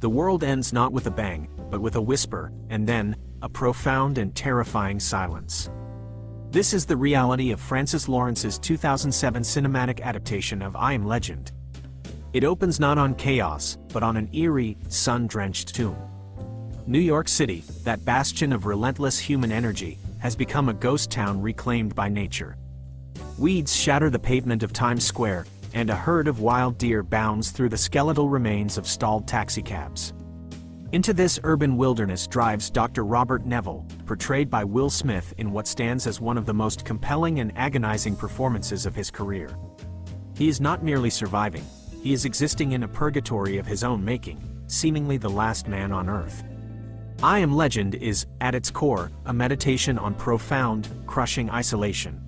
The world ends not with a bang, but with a whisper, and then, a profound and terrifying silence. This is the reality of Francis Lawrence's 2007 cinematic adaptation of I Am Legend. It opens not on chaos, but on an eerie, sun-drenched tomb. New York City, that bastion of relentless human energy, has become a ghost town reclaimed by nature. Weeds shatter the pavement of Times Square, and a herd of wild deer bounds through the skeletal remains of stalled taxicabs. Into this urban wilderness drives Dr. Robert Neville, portrayed by Will Smith in what stands as one of the most compelling and agonizing performances of his career. He is not merely surviving, he is existing in a purgatory of his own making, seemingly the last man on Earth. I Am Legend is, at its core, a meditation on profound, crushing isolation.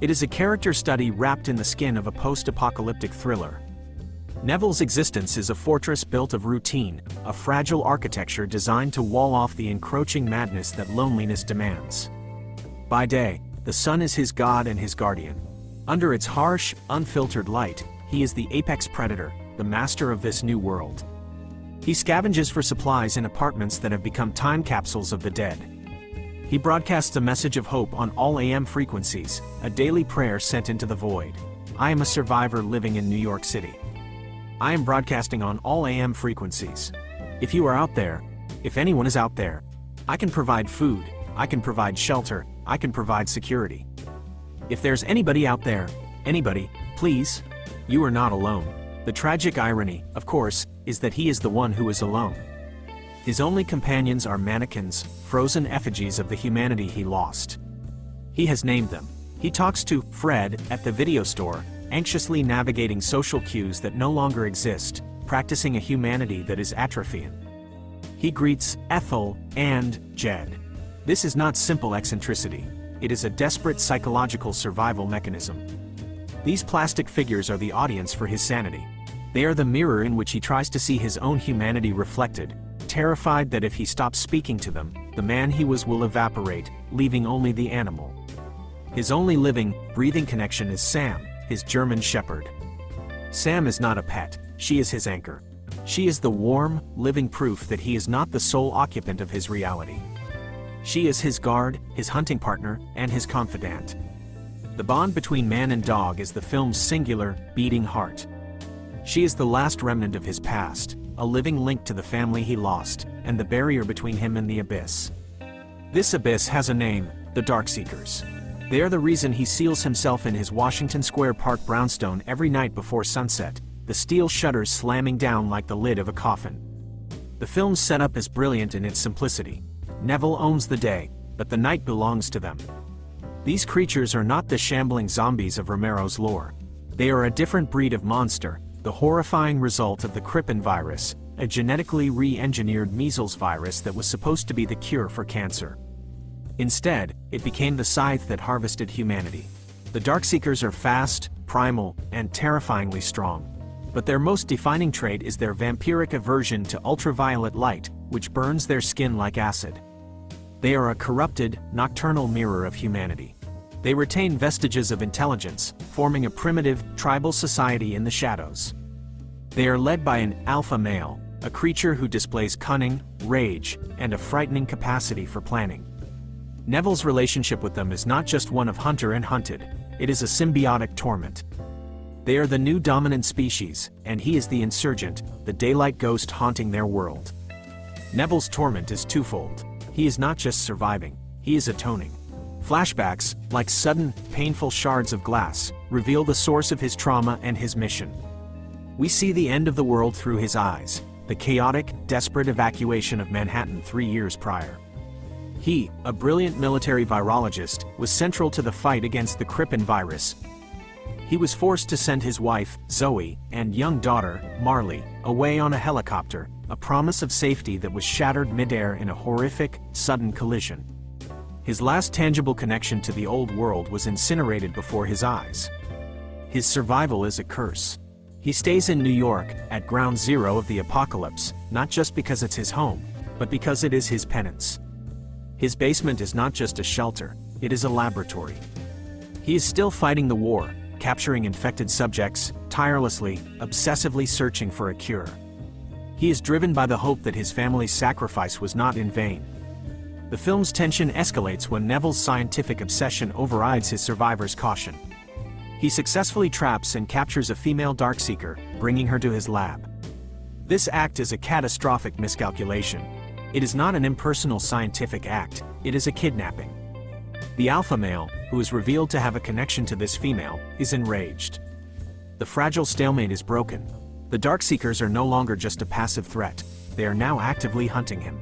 It is a character study wrapped in the skin of a post-apocalyptic thriller. Neville's existence is a fortress built of routine, a fragile architecture designed to wall off the encroaching madness that loneliness demands. By day, the sun is his god and his guardian. Under its harsh, unfiltered light, he is the apex predator, the master of this new world. He scavenges for supplies in apartments that have become time capsules of the dead. He broadcasts a message of hope on all AM frequencies, a daily prayer sent into the void. I am a survivor living in New York City. I am broadcasting on all AM frequencies. If you are out there, if anyone is out there, I can provide food, I can provide shelter, I can provide security. If there's anybody out there, anybody, please, you are not alone. The tragic irony, of course, is that he is the one who is alone. His only companions are mannequins, frozen effigies of the humanity he lost. He has named them. He talks to Fred at the video store, anxiously navigating social cues that no longer exist, practicing a humanity that is atrophying. He greets Ethel and Jed. This is not simple eccentricity. It is a desperate psychological survival mechanism. These plastic figures are the audience for his sanity. They are the mirror in which he tries to see his own humanity reflected, terrified that if he stops speaking to them, the man he was will evaporate, leaving only the animal. His only living, breathing connection is Sam, his German shepherd. Sam is not a pet, she is his anchor. She is the warm, living proof that he is not the sole occupant of his reality. She is his guard, his hunting partner, and his confidant. The bond between man and dog is the film's singular, beating heart. She is the last remnant of his past, a living link to the family he lost, and the barrier between him and the abyss. This abyss has a name, the Darkseekers. They are the reason he seals himself in his Washington Square Park brownstone every night before sunset, the steel shutters slamming down like the lid of a coffin. The film's setup is brilliant in its simplicity. Neville owns the day, but the night belongs to them. These creatures are not the shambling zombies of Romero's lore. They are a different breed of monster, the horrifying result of the Crippen virus, a genetically re-engineered measles virus that was supposed to be the cure for cancer. Instead, it became the scythe that harvested humanity. The Darkseekers are fast, primal, and terrifyingly strong. But their most defining trait is their vampiric aversion to ultraviolet light, which burns their skin like acid. They are a corrupted, nocturnal mirror of humanity. They retain vestiges of intelligence, forming a primitive, tribal society in the shadows. They are led by an alpha male, a creature who displays cunning, rage, and a frightening capacity for planning. Neville's relationship with them is not just one of hunter and hunted, it is a symbiotic torment. They are the new dominant species, and he is the insurgent, the daylight ghost haunting their world. Neville's torment is twofold. He is not just surviving, he is atoning. Flashbacks, like sudden, painful shards of glass, reveal the source of his trauma and his mission. We see the end of the world through his eyes, the chaotic, desperate evacuation of Manhattan 3 years prior. He, a brilliant military virologist, was central to the fight against the Crippen virus. He was forced to send his wife, Zoe, and young daughter, Marley, away on a helicopter, a promise of safety that was shattered midair in a horrific, sudden collision. His last tangible connection to the old world was incinerated before his eyes. His survival is a curse. He stays in New York, at ground zero of the apocalypse, not just because it's his home, but because it is his penance. His basement is not just a shelter, it is a laboratory. He is still fighting the war, capturing infected subjects, tirelessly, obsessively searching for a cure. He is driven by the hope that his family's sacrifice was not in vain. The film's tension escalates when Neville's scientific obsession overrides his survivor's caution. He successfully traps and captures a female Darkseeker, bringing her to his lab. This act is a catastrophic miscalculation. It is not an impersonal scientific act, it is a kidnapping. The alpha male, who is revealed to have a connection to this female, is enraged. The fragile stalemate is broken. The Darkseekers are no longer just a passive threat, they are now actively hunting him.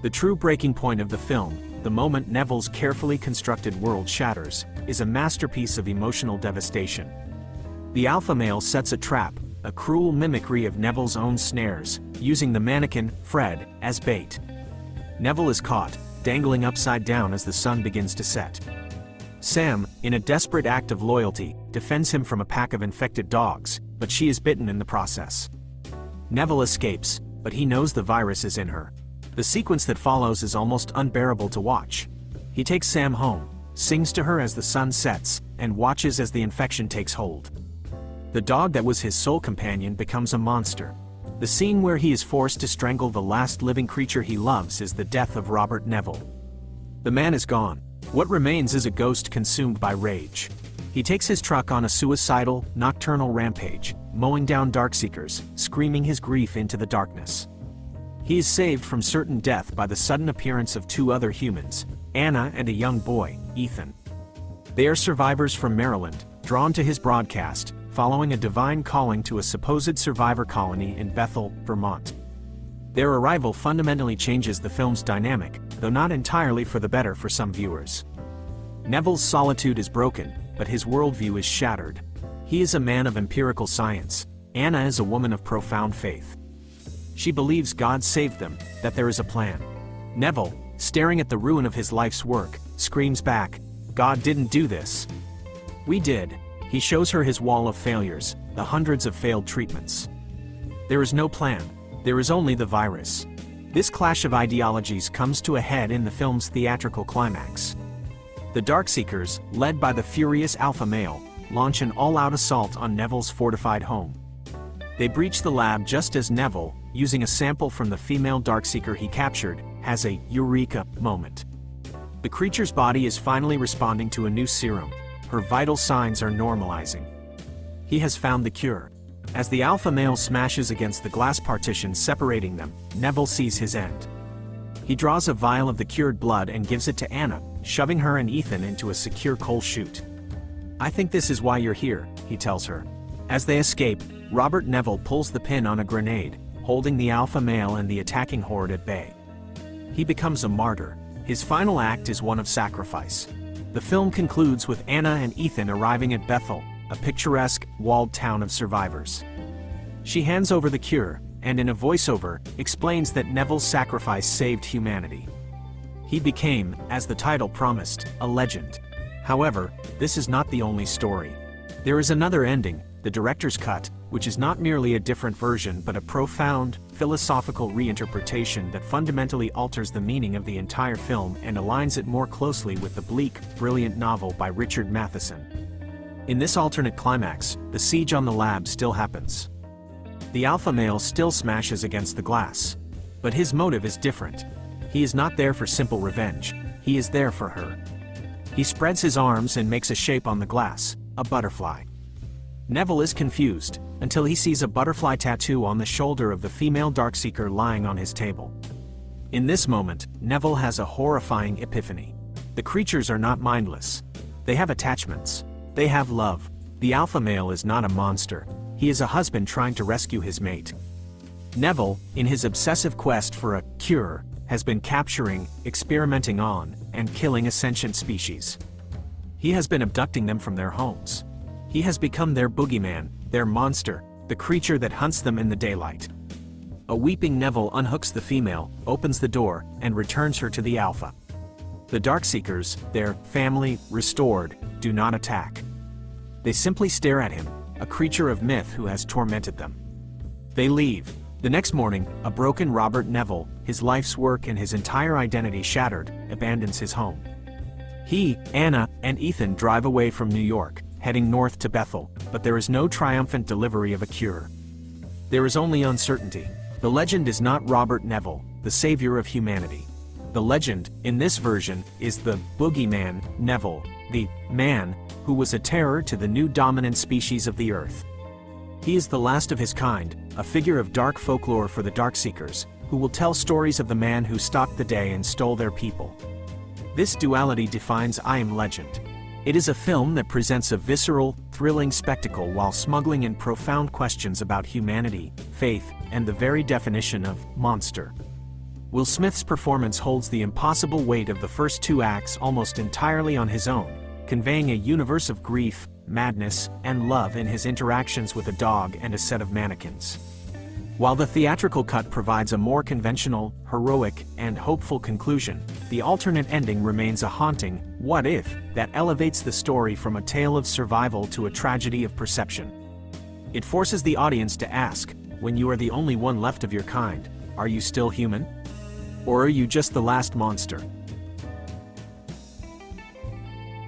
The true breaking point of the film, the moment Neville's carefully constructed world shatters, is a masterpiece of emotional devastation. The alpha male sets a trap, a cruel mimicry of Neville's own snares, using the mannequin, Fred, as bait. Neville is caught, dangling upside down as the sun begins to set. Sam, in a desperate act of loyalty, defends him from a pack of infected dogs, but she is bitten in the process. Neville escapes, but he knows the virus is in her. The sequence that follows is almost unbearable to watch. He takes Sam home, sings to her as the sun sets, and watches as the infection takes hold. The dog that was his sole companion becomes a monster. The scene where he is forced to strangle the last living creature he loves is the death of Robert Neville. The man is gone. What remains is a ghost consumed by rage. He takes his truck on a suicidal, nocturnal rampage, mowing down Darkseekers, screaming his grief into the darkness. He is saved from certain death by the sudden appearance of two other humans, Anna and a young boy, Ethan. They are survivors from Maryland, drawn to his broadcast, following a divine calling to a supposed survivor colony in Bethel, Vermont. Their arrival fundamentally changes the film's dynamic, though not entirely for the better for some viewers. Neville's solitude is broken, but his worldview is shattered. He is a man of empirical science. Anna is a woman of profound faith. She believes God saved them, that there is a plan. Neville, staring at the ruin of his life's work, screams back, "God didn't do this. We did." He shows her his wall of failures, the hundreds of failed treatments. There is no plan, there is only the virus. This clash of ideologies comes to a head in the film's theatrical climax. The Darkseekers, led by the furious alpha male, launch an all-out assault on Neville's fortified home. They breach the lab just as Neville, using a sample from the female Darkseeker he captured, has a eureka moment. The creature's body is finally responding to a new serum. Her vital signs are normalizing. He has found the cure. As the alpha male smashes against the glass partition separating them, Neville sees his end. He draws a vial of the cured blood and gives it to Anna, shoving her and Ethan into a secure coal chute. "I think this is why you're here," he tells her. As they escape, Robert Neville pulls the pin on a grenade, holding the alpha male and the attacking horde at bay. He becomes a martyr. His final act is one of sacrifice. The film concludes with Anna and Ethan arriving at Bethel, a picturesque, walled town of survivors. She hands over the cure, and in a voiceover, explains that Neville's sacrifice saved humanity. He became, as the title promised, a legend. However, this is not the only story. There is another ending, the director's cut, which is not merely a different version but a profound, philosophical reinterpretation that fundamentally alters the meaning of the entire film and aligns it more closely with the bleak, brilliant novel by Richard Matheson. In this alternate climax, the siege on the lab still happens. The alpha male still smashes against the glass. But his motive is different. He is not there for simple revenge, he is there for her. He spreads his arms and makes a shape on the glass, a butterfly. Neville is confused, until he sees a butterfly tattoo on the shoulder of the female Darkseeker lying on his table. In this moment, Neville has a horrifying epiphany. The creatures are not mindless. They have attachments. They have love. The alpha male is not a monster. He is a husband trying to rescue his mate. Neville, in his obsessive quest for a cure, has been capturing, experimenting on, and killing a sentient species. He has been abducting them from their homes. He has become their boogeyman, their monster, the creature that hunts them in the daylight. A weeping Neville unhooks the female, opens the door, and returns her to the alpha. The Darkseekers, their family restored, do not attack. They simply stare at him, a creature of myth who has tormented them. They leave. The next morning, a broken Robert Neville, his life's work and his entire identity shattered, abandons his home. He, Anna, and Ethan drive away from New York, heading north to Bethel, but there is no triumphant delivery of a cure. There is only uncertainty. The legend is not Robert Neville, the savior of humanity. The legend, in this version, is the boogeyman, Neville, the man, who was a terror to the new dominant species of the Earth. He is the last of his kind, a figure of dark folklore for the Darkseekers, who will tell stories of the man who stalked the day and stole their people. This duality defines I Am Legend. It is a film that presents a visceral, thrilling spectacle while smuggling in profound questions about humanity, faith, and the very definition of monster. Will Smith's performance holds the impossible weight of the first two acts almost entirely on his own, conveying a universe of grief, madness, and love in his interactions with a dog and a set of mannequins. While the theatrical cut provides a more conventional, heroic, and hopeful conclusion, the alternate ending remains a haunting what if that elevates the story from a tale of survival to a tragedy of perception. It forces the audience to ask, when you are the only one left of your kind, are you still human? Or are you just the last monster?